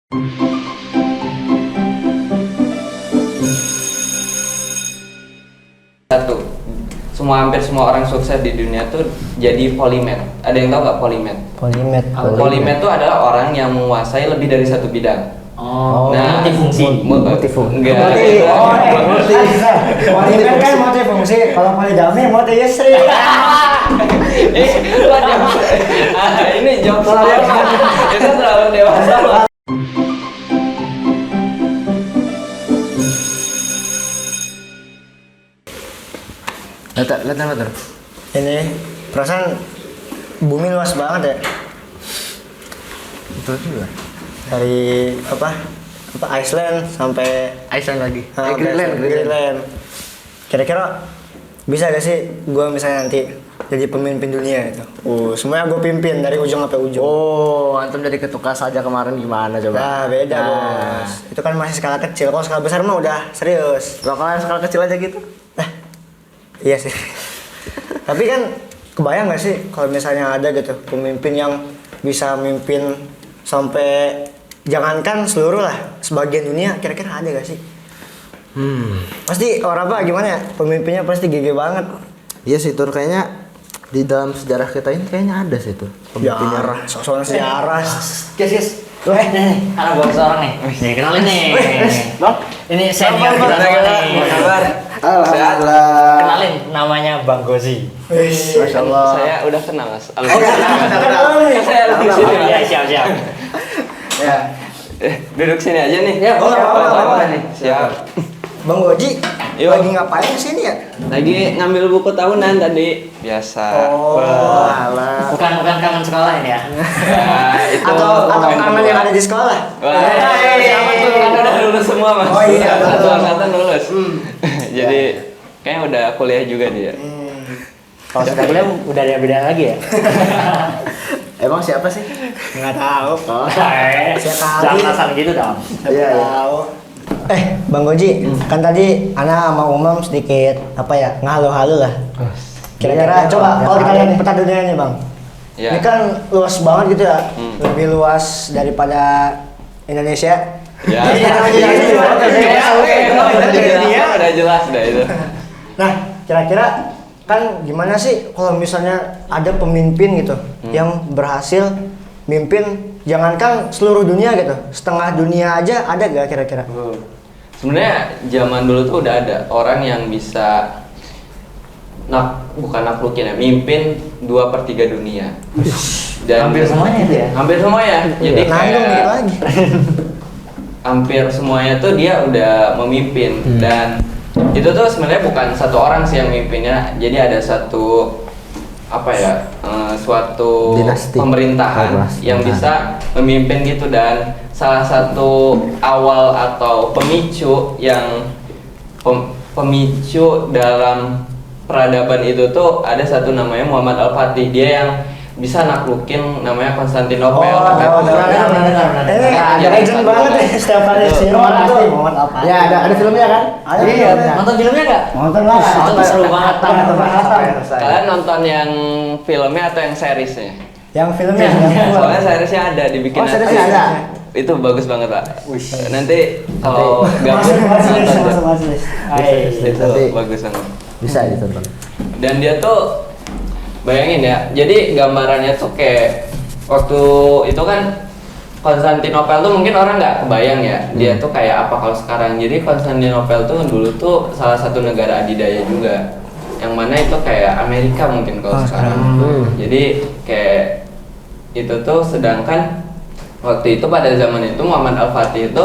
Satu, hampir semua orang sukses di dunia tuh jadi polymath. Ada yang tahu nggak polymath? Polymath tuh adalah orang yang menguasai lebih dari satu bidang. Nah, multifungsi. Enggak. Polymath kan multifungsi. Kalau polygamy multi-istri. Ini jokes itu terlalu dewasa. Lihat apa tuh? Ini perasaan bumi luas banget ya. Betul juga. Dari apa Iceland sampai Iceland lagi. Greenland. Kira-kira bisa gak sih gue misalnya nanti jadi pemimpin dunia itu? Semuanya gue pimpin dari ujung sampai ujung. Antum jadi ketua saja kemarin gimana coba? Nah, beda bos. Itu kan masih skala kecil. Kalau skala besar mah udah serius. Kalau skala kecil aja gitu? Iya sih. Tapi kan kebayang gak sih kalau misalnya ada gitu pemimpin yang bisa mimpin sampai jangankan seluruh lah, sebagian dunia, kira-kira ada gak sih? Pasti orang apa gimana ya? Pemimpinnya pasti gede banget. Iya sih Tur, kayaknya di dalam sejarah kita ini kayaknya ada sih tuh pemimpinnya. Soal sejarah. Guys. Nih, anak bawa seorang nih. Nih, kenalin nih. Bang, ini senior kita semua nih. Alhamdulillah. Kenalin, namanya Bang Gozi. Masya Allah. Saya udah kenal Mas. Kenal. Saya duduk sini. Iya, siap. Ya. Duduk sini aja nih. Ya, boleh, boleh. Nih. Siap. Bang Goji, Yuk. lagi ngapain sini ya? Lagi ngambil buku tahunan tadi. Biasa. Alah. Bukan kangen sekolah ini ya. Nah, itu. Atau kangen yang ada di sekolah? Wah, siapa tuh? Kan udah lulus semua Mas. Oh iya, Satu betul. angkatan lulus. Jadi kayaknya udah kuliah juga dia. Kalau sudah kuliah udah ada beda lagi ya. Emang siapa sih? Nggak tahu. Sekali. Jangan asal gitu dong. Iya. Tahu. Bang Goji, kan tadi Ana sama Umam sedikit ngalu-halu lah. Kira-kira Iya, coba iya. kalau kita lihat peta dunia ini Bang. Iya. Ini kan luas banget gitu ya. Lebih luas daripada Indonesia. Ya. Udah jelas dah itu. Nah, kira-kira kan gimana sih kalau misalnya ada pemimpin gitu yang berhasil mimpin jangankan seluruh dunia gitu, setengah dunia aja ada gak kira-kira? Sebenarnya zaman dulu tuh udah ada orang yang bisa bukan naklukin ya, mimpin 2/3 dunia. Dan Hampir semuanya itu ya? Hampir semuanya. Jadi Nanggung dikit kayak lagi. hampir semuanya tuh dia udah memimpin dan itu tuh sebenarnya bukan satu orang sih yang mimpinnya. Jadi ada satu suatu Dinasti. pemerintahan yang bisa memimpin gitu, dan salah satu awal atau pemicu yang pemicu dalam peradaban itu tuh ada satu namanya Muhammad Al-Fatih. Dia yang bisa naklukin namanya Konstantinopel. Ada legend banget ya setiap kali sih Muhammad Al-Fatih. Ya, ada filmnya kan? Ada Iya. filmnya. Nonton filmnya nggak? Nonton lah. Itu seru banget. Kalian nonton yang filmnya atau yang seriesnya? Yang filmnya yang Soalnya seriesnya ada dibikin. seriesnya ada. Itu bagus banget Pak. Nanti kalau gabut nonton. Itu bagus banget. Bisa ditonton. Dan dia tuh bayangin ya, jadi gambarannya tuh kayak waktu itu kan Konstantinopel tuh mungkin orang nggak kebayang ya dia tuh kayak apa kalau sekarang. Jadi Konstantinopel tuh dulu tuh salah satu negara adidaya juga, yang mana itu kayak Amerika mungkin kalau sekarang. Jadi kayak itu tuh, sedangkan waktu itu pada zaman itu Muhammad Al-Fatih itu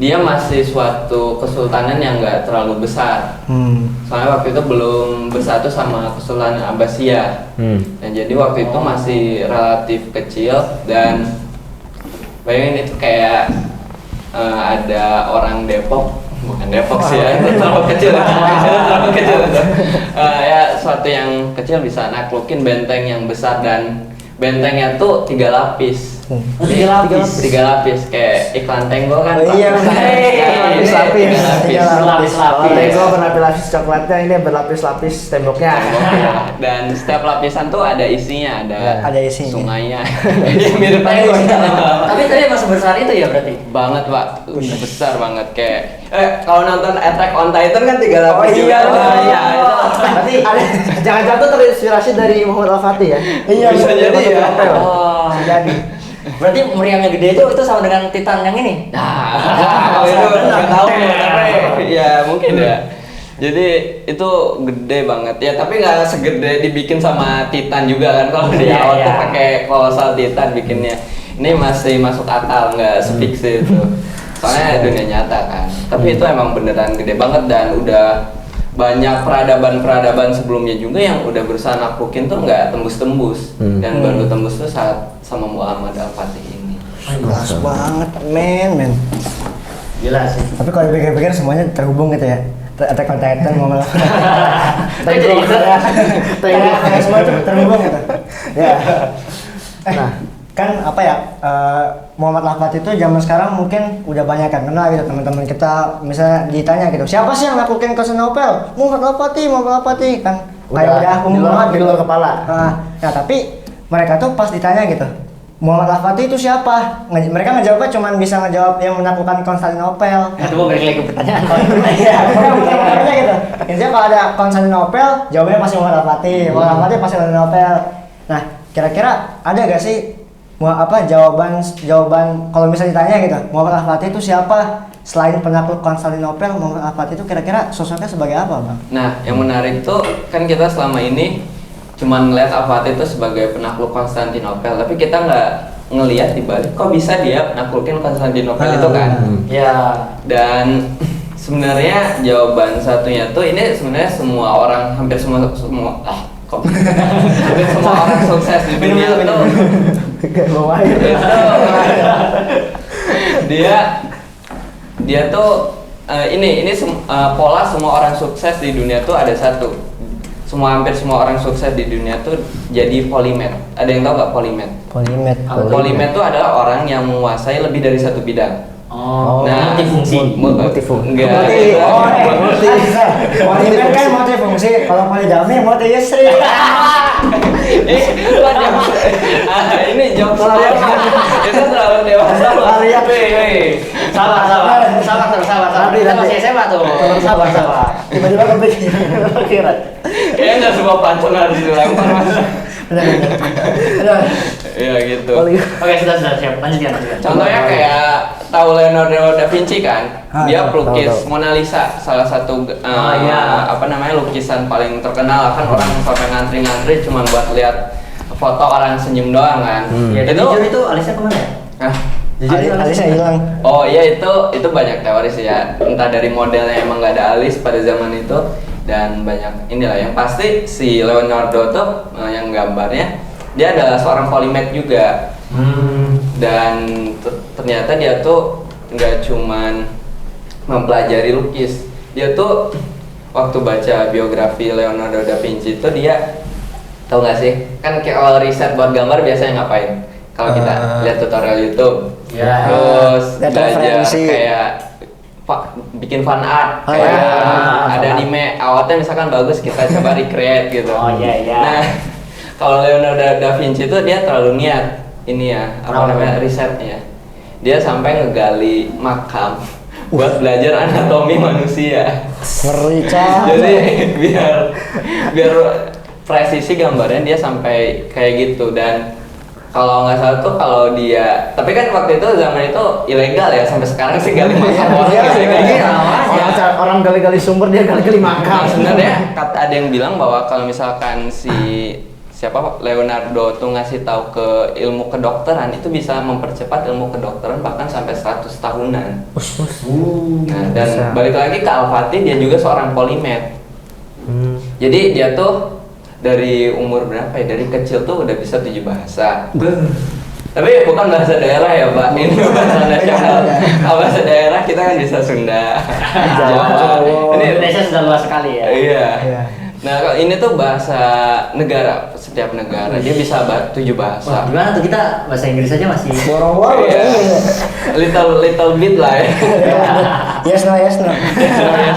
dia masih suatu kesultanan yang nggak terlalu besar. Soalnya waktu itu belum bersatu sama Kesultanan Abbasiyah. Dan jadi waktu itu masih relatif kecil, dan bayangin itu kayak ada orang Depok, bukan Depok sih ya, itu terlalu kecil. Terlalu kecil itu. Ya suatu yang kecil bisa naklukin benteng yang besar, dan bentengnya tuh 3 lapis. Oh, 3 lapis. 3 lapis kayak iklan Tenggo kan. Oh, iya, Pak. lapis-lapis. 3 lapis. Kalau Lego berlapis coklatnya, ini berlapis-lapis temboknya. Temboknya. Dan setiap lapisan tuh ada isinya, ada isinya. sungainya. Mirip Tenggo. Tapi tadi emang sebesar itu ya berarti? Banget Pak, besar banget kayak kalau nonton Attack on Titan kan 3 lapis Oh, iya, juga. benar. Iya, itu. Berarti jangan-jangan tuh terinspirasi dari Muhammad Al-Fatih ya? Iya, Bisa bener, jadi bener, ya. bener. Oh. Bisa jadi. Berarti meriamnya gede itu sama dengan Titan yang ini? Nah, itu nggak tahu tapi ya mungkin ya. Jadi itu gede banget ya, tapi nggak segede dibikin sama Titan juga kan. Kalau di Iya, awal iya. tuh pakai kolosal Titan bikinnya. Ini masih masuk akal, nggak sepiksi itu. Soalnya dunia nyata kan. Tapi itu emang beneran gede banget dan udah banyak peradaban-peradaban sebelumnya juga yang udah berusaha naklukin tuh nggak tembus-tembus. Dan baru tembus tuh saat sama Muhammad Al-Fatih ini. Kelas banget, men. Gila sih. Tapi kalau dipikir-pikir semuanya terhubung gitu ya. Attack on Titan mau malah. Jadi gitu. Kayak semua terhubung gitu. Ya. Nah. Kan apa ya? Muhammad Al-Fatih itu zaman sekarang mungkin udah banyak kan kenal gitu teman-teman kita, misalnya ditanya gitu, siapa sih yang naklukin Konstantinopel? Muhammad Al-Fatih kan kayak udah umum banget di luar kepala. Nah, tapi mereka tuh pas ditanya gitu, Muhammad Al-Fatih itu siapa? Mereka ngejawabnya cuma bisa ngejawab yang menaklukkan Konstantinopel. Aduh, balik lagi ke pertanyaan. Iya, makanya gitu. Intinya kalau ada Konstantinopel, jawabannya pasti Muhammad Al-Fatih. Muhammad Al-Fatih pasti Konstantinopel. Nah, kira-kira ada gak sih jawaban kalau misalnya ditanya gitu, Muhammad Al-Fatih itu siapa? Selain penakluk Konstantinopel, Muhammad Al-Fatih itu kira-kira sosoknya sebagai apa, Bang? Nah, yang menarik tuh kan kita selama ini cuman ngeliat Al-Fatih itu sebagai penakluk Konstantinopel, tapi kita nggak ngelihat di balik kok bisa dia naklukin Konstantinopel itu kan. Ya. Dan sebenarnya jawaban satunya tuh ini sebenarnya semua orang hampir semua hampir semua orang sukses di dunia tuh Bawa air. dia tuh pola semua orang sukses di dunia tuh ada satu. Hampir semua orang sukses di dunia tuh jadi polimet. Ada yang tahu nggak polimet? Polimet. Polimet tuh adalah orang yang menguasai lebih dari satu bidang. Oh, multifungsi. Multifungsi. Enggak. Polimet kan multifungsi. Kalau poligami multi istri. Ini jokes itu terlalu dewasa. Sabar. Kita masih SMA tuh. Sabar. Tiba-tiba kepikiran. Kayaknya nggak semua pantun harus dilempar mas. Ya gitu. Oke, sudah siap. Lanjutkan. Contohnya kayak tahu Leonardo da Vinci kan? Dia pelukis tahu. Mona Lisa, salah satu lukisan paling terkenal kan, orang sampai ngantri-ngantri cuma buat lihat foto orang senyum doang kan. Ya, itu alisnya kemana ya? Nah, Alisnya hilang. oh iya itu banyak teori sih ya, entah dari modelnya emang nggak ada alis pada zaman itu dan banyak inilah. Yang pasti si Leonardo tuh yang gambarnya dia adalah seorang polimet juga. Dan ternyata dia tuh nggak cuman mempelajari lukis, dia tuh waktu baca biografi Leonardo da Vinci itu dia tahu nggak sih kan kalau riset buat gambar biasanya ngapain? Kalau kita lihat tutorial YouTube, Ya. terus Lihat belajar referensi. kayak bikin fan art, Oh, kayak iya. ada anime awalnya misalkan bagus kita coba recreate gitu. Oh, iya. Nah, kalau Leonardo da Vinci itu dia terlalu niat ini ya risetnya. Dia sampai ngegali makam buat belajar anatomi manusia. Ngeri, Cah. Jadi biar presisi gambarnya dia sampai kayak gitu. Dan kalau nggak salah tuh kalau dia, tapi kan waktu itu zaman itu ilegal ya, sampai sekarang sih gali makam orang ilegal. Orang gali-gali sumber, dia gali-gali makam. Sebenarnya ada yang bilang bahwa kalau misalkan Leonardo tuh ngasih tahu ke ilmu kedokteran itu bisa mempercepat ilmu kedokteran bahkan sampai 100 tahunan. Nah, dan balik lagi ke Al-Fatih, dia juga seorang polimet. Jadi dia tuh dari umur berapa ya? Dari kecil tuh udah bisa 7 bahasa. Tapi bukan bahasa daerah ya, Pak. Ini bahasa nasional. Kalau bahasa daerah kita kan bisa Sunda, Jawa. Ini Indonesia sudah luas sekali ya. Iya. Nah, kalau ini tuh bahasa negara. setiap negara. Dia bisa 7 Wah, bahasa. gimana tuh kita bahasa Inggris aja masih Borong-borong Iya. little bit lah ya. Yes no. Yes,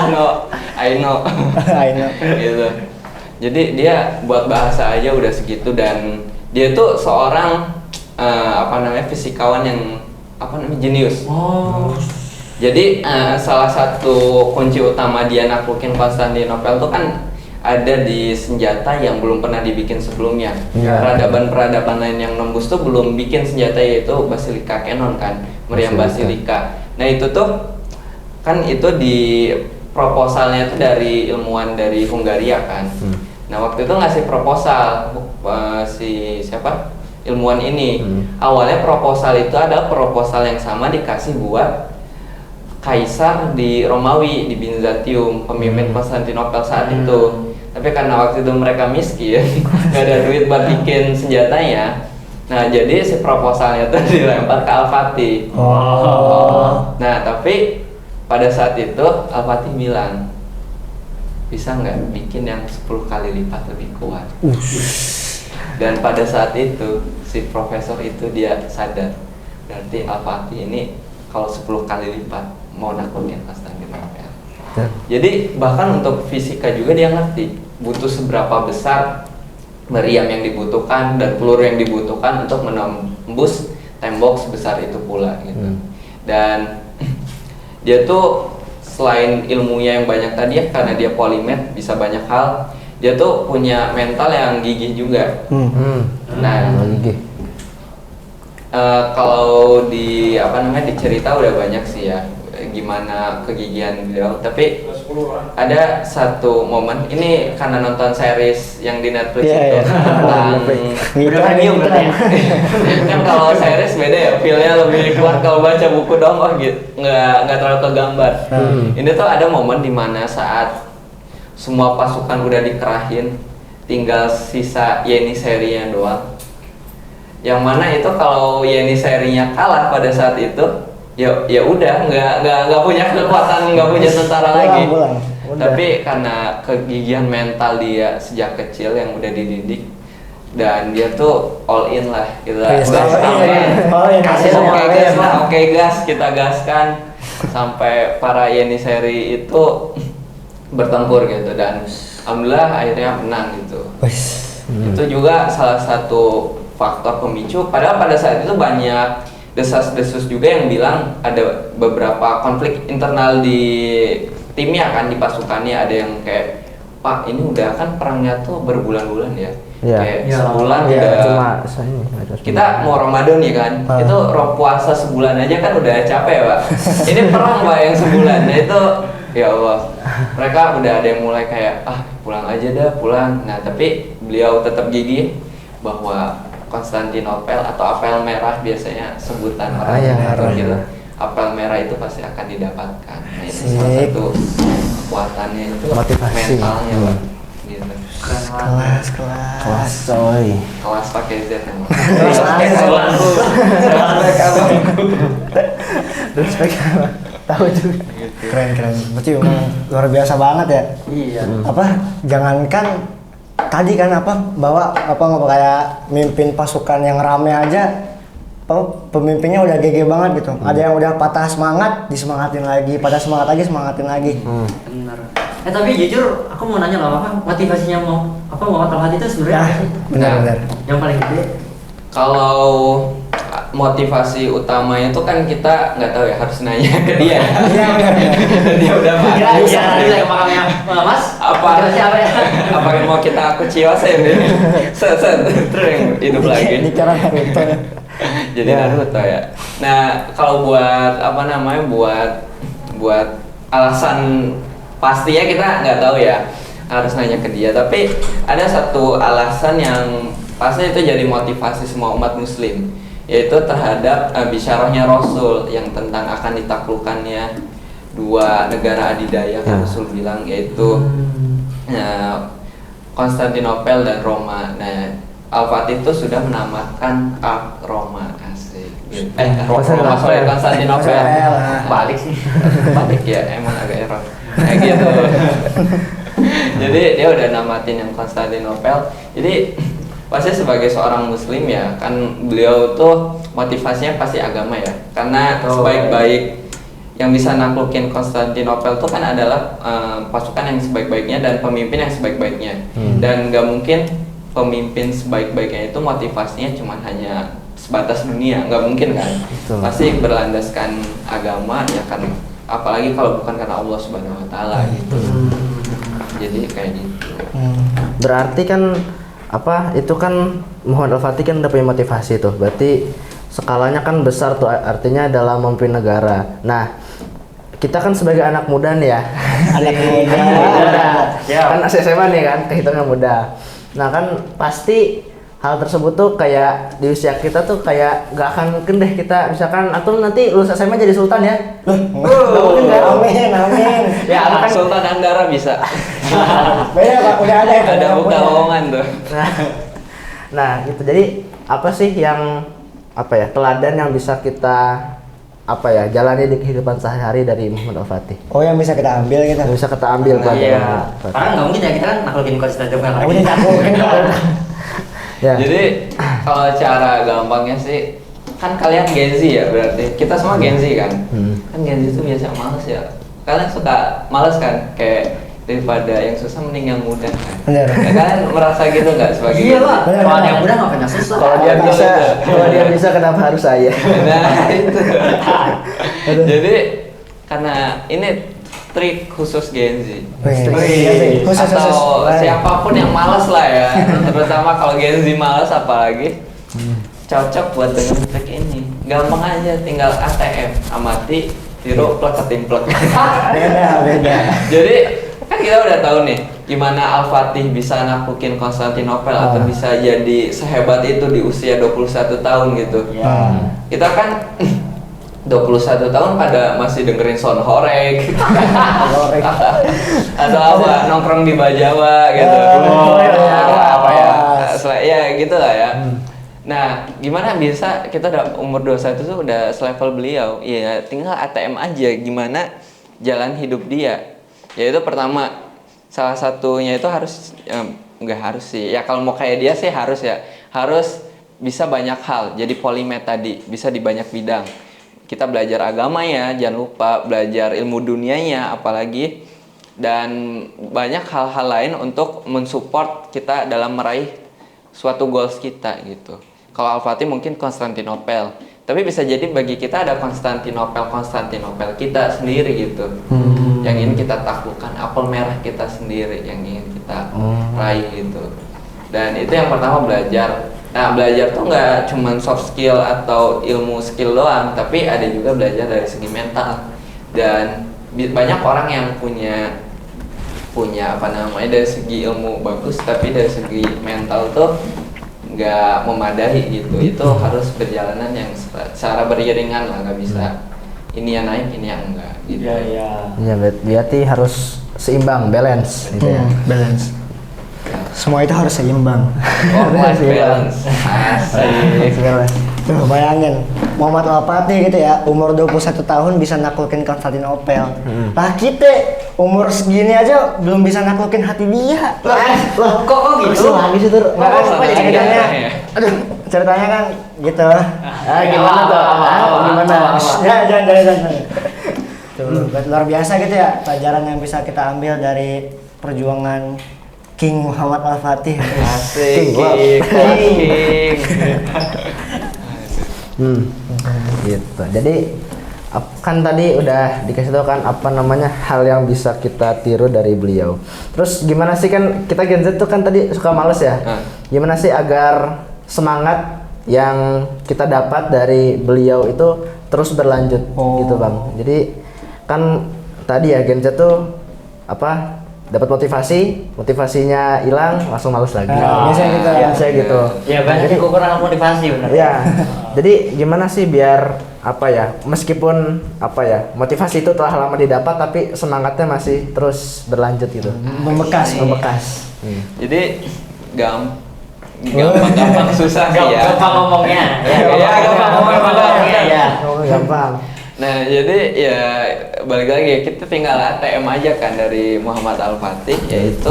no, I know. I know. Gitu. Jadi dia buat bahasa aja udah segitu, dan dia tuh seorang fisikawan yang jenius. Oh. Jadi salah satu kunci utama dia naklukin Konstantinopel tuh kan ada di senjata yang belum pernah dibikin sebelumnya. Iya. Peradaban lain yang nembus tuh belum bikin senjata, yaitu Basilika Cannon kan, meriam Basilika. Nah itu tuh kan itu di proposalnya tuh dari ilmuwan dari Hungaria kan. Nah waktu itu ngasih proposal si siapa ilmuwan ini. Awalnya proposal itu adalah proposal yang sama dikasih buat kaisar di Romawi, di Bizantium, pemimpin Konstantinopel saat itu. Tapi karena waktu itu mereka miskin, nggak ada duit buat bikin senjatanya. Nah jadi si proposalnya itu dilempar ke Al-Fatih. Nah tapi pada saat itu Al-Fatih bilang, bisa nggak bikin yang 10 kali lipat lebih kuat. Dan pada saat itu si profesor itu dia sadar, berarti Al-Fatih ini kalau 10 kali lipat mau naklukin Konstantinopel. Jadi bahkan untuk fisika juga dia ngerti butuh seberapa besar meriam yang dibutuhkan dan peluru yang dibutuhkan untuk menembus tembok sebesar itu pula gitu. Dan dia tuh selain ilmunya yang banyak tadi ya, karena dia polimet bisa banyak hal, dia tuh punya mental yang gigih juga. Nah, kalau di di cerita udah banyak sih ya gimana kegigihan beliau, tapi ada satu momen ini karena nonton series yang di Netflix itu tentang premium berarti ya. kan kalau series beda ya, feelnya lebih kuat. Kalau baca buku dong gitu nggak terlalu kegambar. Ini tuh ada momen dimana saat semua pasukan udah dikerahin, tinggal sisa Yeniserinya doang, yang mana itu kalau Yeniserinya kalah pada saat itu ya udah nggak punya kekuatan, nggak punya tentara lagi. Tapi karena kegigihan mental dia sejak kecil yang udah dididik, dan dia tuh all in lah gitu. Oke gas, kita gaskan sampai para Yeniseri itu bertempur gitu, dan alhamdulillah akhirnya menang gitu. Itu juga salah satu faktor pemicu. Padahal pada saat itu banyak desas-desus juga yang bilang ada beberapa konflik internal di timnya kan, di pasukannya. Ada yang kayak, Pak ini udah kan perangnya tuh berbulan-bulan ya, kayak sebulan udah kita mau Ramadan ya kan, itu roh puasa sebulan aja kan udah capek Pak, ini perang Pak yang sebulan. Nah itu ya Allah, mereka udah ada yang mulai kayak pulang aja dah, pulang. Nah tapi beliau tetap gigih bahwa Konstantinopel atau apel merah biasanya sebutan orang gitu. Apel merah itu pasti akan didapatkan. Nah, ini salah satu kekuatannya itu motivasi mentalnya Pak. Gitu. Kelas coy. Kelas pakai Z emang. Tahu juga. keren. Berarti memang luar biasa banget ya. Iya. Jangankan tadi kan bawa kayak mimpin pasukan yang rame aja, pemimpinnya udah GG banget gitu. Ada yang udah patah semangat, disemangatin lagi, patah semangat lagi, semangatin lagi. Benar. Tapi jujur aku mau nanya loh, motivasinya mau Al-Fatih itu sebenarnya apa sih? Benar. Yang paling gede? Kalau motivasi utamanya itu kan kita nggak tahu ya, harus nanya ke dia. Iya. Dia udah mati. Bisa ke makamnya Mas? Motivasi apa ya? Apa yang mau kita aku ciwasin ini? Set terus yang hidup lagi. Bicara Naruto. Jadi Naruto ya. Nah kalau buat buat alasan pastinya kita nggak tahu ya, harus nanya ke dia. Tapi ada satu alasan yang pasti itu jadi motivasi semua umat muslim, yaitu terhadap bisyarahnya Rasul yang tentang akan ditaklukkannya 2 negara adidaya kan Rasul bilang, yaitu Konstantinopel dan Roma. Nah Al-Fatih itu sudah menamatkan Roma, asik. Konstantinopel. Balik sih. Balik ya, emang agak error. Kayak gitu. Jadi dia udah namatin yang Konstantinopel. Jadi pasti sebagai seorang muslim ya kan beliau tuh motivasinya pasti agama ya. Karena sebaik-baik yang bisa naklukin Konstantinopel tuh kan adalah pasukan yang sebaik-baiknya dan pemimpin yang sebaik-baiknya. Dan nggak mungkin pemimpin sebaik-baiknya itu motivasinya cuma hanya sebatas dunia, nggak mungkin kan. Pasti berlandaskan agama ya kan, apalagi kalau bukan karena Allah Subhanahu Wa Taala gitu. Jadi kayak gitu. Berarti kan apa itu kan Muhammad Al-Fatih kan udah punya motivasi tuh. Berarti skalanya kan besar tuh, artinya dalam memimpin negara. Nah, kita kan sebagai anak muda nih ya. Anak muda. Kan SMA nih kan, kehitungan muda. Nah, kan pasti hal tersebut tuh kayak di usia kita tuh kayak gak akan mungkin deh kita misalkan atau nanti lulus SMA jadi sultan ya. Mungkin kan? Amin. Ya kan Sultan Andara bisa. Beda Pak, udah ada ya. Ada buka lowongan tuh. Nah, gitu. Jadi apa sih yang apa ya teladan yang bisa kita apa ya jalani di kehidupan sehari-hari dari Muhammad Al-Fatih? Oh, yang bisa kita ambil gitu. Yang bisa kita ambil pelajaran Iya. Muhammad Al-Fatih. Karena nggak mungkin ya kita kan naklukin Konstantinopel lagi. Udah naklukin. Ya. Jadi kalau cara gampangnya sih kan kalian Gen Z ya berarti kita semua Gen Z kan. Kan Gen Z itu biasa males ya. Kalian suka males kan kayak daripada yang susah mending yang mudah kan. Bener. Ya, kalian merasa gitu nggak sebagai Iya Gen Z? lah. Bener, Kalau bener. yang muda nggak pernah susah. Kalau dia Betul, bisa, betul. kalau dia bisa kenapa harus saya? Nah itu. Jadi karena ini trik khusus Gen Z. Khusus. Atau siapapun yang malas lah ya, terutama kalau Gen Z malas apalagi cocok buat dengan trik ini. Gampang aja, tinggal ATM, amati, tiru, plek, ketimplek. Beda. Jadi kan kita udah tahu nih gimana Al-Fatih bisa naklukin Konstantinopel atau bisa jadi sehebat itu di usia 21 tahun gitu. Kita kan 21 tahun pada masih dengerin Son Horeg atau apa nongkrong di Bajawa gitu. Apa ya? Ya gitu lah ya. Nah, gimana bisa kita udah umur 21 tuh udah selevel beliau? Iya, tinggal ATM aja gimana jalan hidup dia. Yaitu pertama, salah satunya itu harus nggak harus sih. Ya kalau mau kayak dia sih harus ya. Harus bisa banyak hal. Jadi polimet tadi, bisa di banyak bidang. Kita belajar agama ya, jangan lupa belajar ilmu dunianya apalagi dan banyak hal-hal lain untuk mensupport kita dalam meraih suatu goals kita gitu. Kalau Al-Fatih mungkin Konstantinopel, tapi bisa jadi bagi kita ada Konstantinopel kita sendiri gitu. Yang ingin kita taklukkan, apel merah kita sendiri yang ingin kita raih gitu. Dan itu yang pertama belajar. Nah, belajar tuh nggak cuma soft skill atau ilmu skill doang, tapi ada juga belajar dari segi mental. Dan banyak orang yang punya apa namanya dari segi ilmu bagus, tapi dari segi mental tuh nggak memadai gitu. Itu harus perjalanan yang secara beriringan lah, nggak bisa ini yang naik, ini yang enggak gitu. Iya. Iya, berarti harus seimbang, balance gitu ya. Balance. Semua itu harus seimbang. Work-life balance. Asik. Tuh, bayangin Muhammad Al-Fatih gitu ya, umur 21 tahun bisa naklukin Konstantinopel. Lah kita umur segini aja belum bisa naklukin hati dia. Loh, kok gitu? Lagi sih tuh. Nggak, Ceritanya, ya. aduh, ceritanya kan gitu. Gimana tuh? Gimana? Ya, jangan. Tuh, luar biasa gitu ya, pelajaran yang bisa kita ambil dari perjuangan King Muhammad Al-Fatih. Asik. King. Gitu. Jadi kan tadi udah dikasih tahu kan apa namanya hal yang bisa kita tiru dari beliau. Terus gimana sih kan kita Gen Z tuh kan tadi suka males ya. Gimana sih agar semangat yang kita dapat dari beliau itu terus berlanjut gitu Bang. Jadi kan tadi ya Gen Z tuh apa dapat motivasinya hilang langsung males lagi. Biasanya gitu. Ya banyak yang kekurangan motivasi benar. Ya. Jadi gimana sih biar apa ya meskipun apa ya motivasi itu telah lama didapat tapi semangatnya masih terus berlanjut gitu. Membekas. Jadi gampang susah sih ya. Gampang ngomongnya. Ya, gampang ngomongnya ya. Gampang. Nah, jadi ya balik lagi kita tinggal ATM aja kan dari Muhammad Al-Fatih, yaitu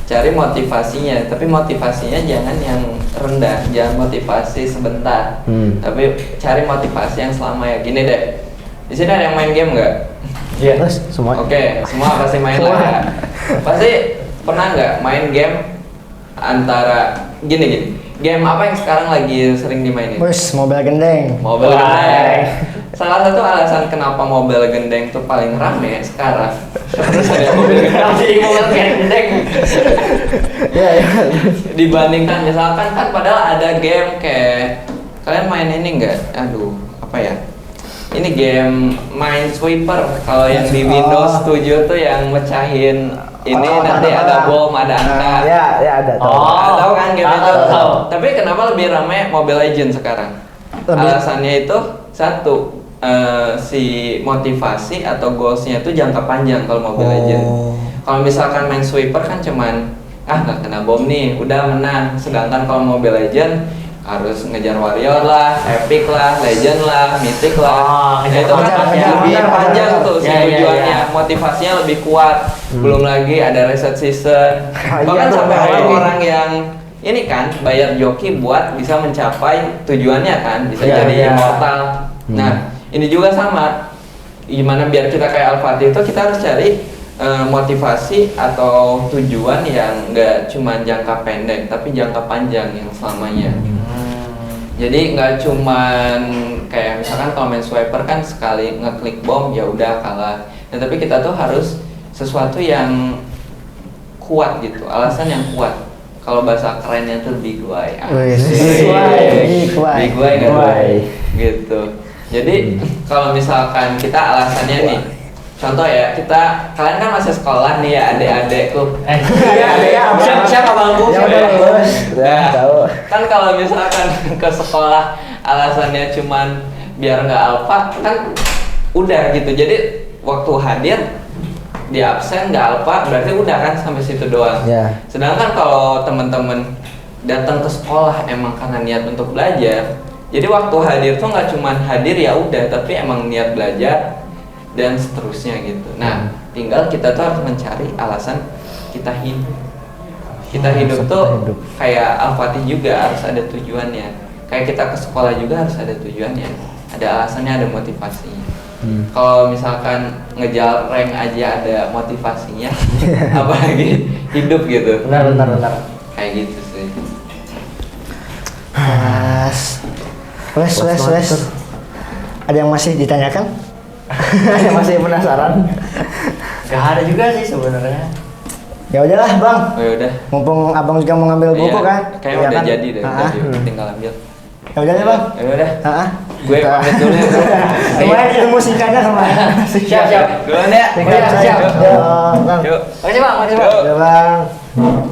cari motivasinya, tapi motivasinya jangan yang rendah, jangan motivasi sebentar, tapi cari motivasi yang selama ya. Gini deh, di sini ada yang main game nggak? Iya. Terus semua. Oke, semua pasti main lah. Ya. Pasti pernah nggak main game antara gini, game apa yang sekarang lagi sering dimainin? Bos, Mobile Gendeng. Mobile Gendeng. Salah satu alasan kenapa Mobile Gendeng tuh paling rame sekarang. Terus ada Mobile Gendeng. Iya, iya. Dibandingkan misalkan kan padahal ada game kayak kalian main ini enggak? Aduh, apa ya? Ini game Minesweeper. Kalau yang di Windows 7 tuh yang mecahin ini nanti ada bom, ada angka. Ya, ya ada. Tahu kan game itu? Tahu. Tapi kenapa lebih ramai Mobile Legends sekarang? Alasannya itu satu, si motivasi atau goalsnya itu jangka panjang kalau Mobile Legends. Kalau misalkan main sweeper kan cuman nggak kena bom nih, udah menang. Sedangkan kalau Mobile Legends harus ngejar warrior lah, epic lah, legend lah, mythic lah. Nah, itu kan lebih panjang tuh si tujuannya, motivasinya lebih kuat. Belum lagi ada reset season. Bahkan sampai orang-orang yang ini kan bayar joki buat bisa mencapai tujuannya kan, bisa jadi immortal. Nah, ini juga sama. Gimana biar kita kayak Al-Fatih itu kita harus cari motivasi atau tujuan yang nggak cuma jangka pendek tapi jangka panjang yang selamanya. Jadi nggak cuman kayak misalkan kalau main swiper kan sekali ngeklik bom ya udah kalah. Nah, tapi kita tuh harus sesuatu yang kuat gitu, alasan yang kuat. Kalau bahasa kerennya tuh big why. Big why nggak tuh? Gitu. Jadi kalau misalkan kita alasannya nih, contoh ya, kalian kan masih sekolah nih ya, adik-adikku. Siapa bangku? Kan kalau misalkan ke sekolah alasannya cuman biar nggak alfa, kan udah gitu. Jadi waktu hadir di absen nggak alfa, berarti udah kan sampai situ doang. Sedangkan kalau teman-teman datang ke sekolah emang karena niat untuk belajar, jadi waktu hadir tuh nggak cuman hadir ya udah, tapi emang niat belajar dan seterusnya gitu. Nah, tinggal kita tuh harus mencari alasan kita hidup. Kita hidup tuh kayak Al-Fatih juga harus ada tujuannya. Kayak kita ke sekolah juga harus ada tujuannya. Ada alasannya, ada motivasinya. Kalau misalkan ngejar rank aja ada motivasinya, apalagi hidup gitu. Benar. Kayak gitu sih. Wes. Ada yang masih ditanyakan? Yang masih penasaran? Gak ada juga sih sebenarnya. Ya udahlah bang. Oh ya udah. Mumpung abang juga mau ngambil buku kan? Kayaknya Iya udah kan? jadi deh, tinggal ambil. Ya udah deh bang. Ya udah. Gue Kita- pamit dulu ya. Kemarin ilmu singkatnya kemarin. Siap. Duluan ya. Siap. Bang. Yuk. Makasih bang. Ya bang.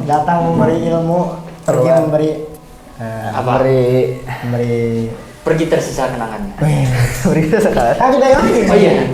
Datang memberi ilmu, pergi Bang. memberi Memberi memberi. Pergi tersisa kenangannya. Wih, beri sekali. Kita yang lain. Oh iya.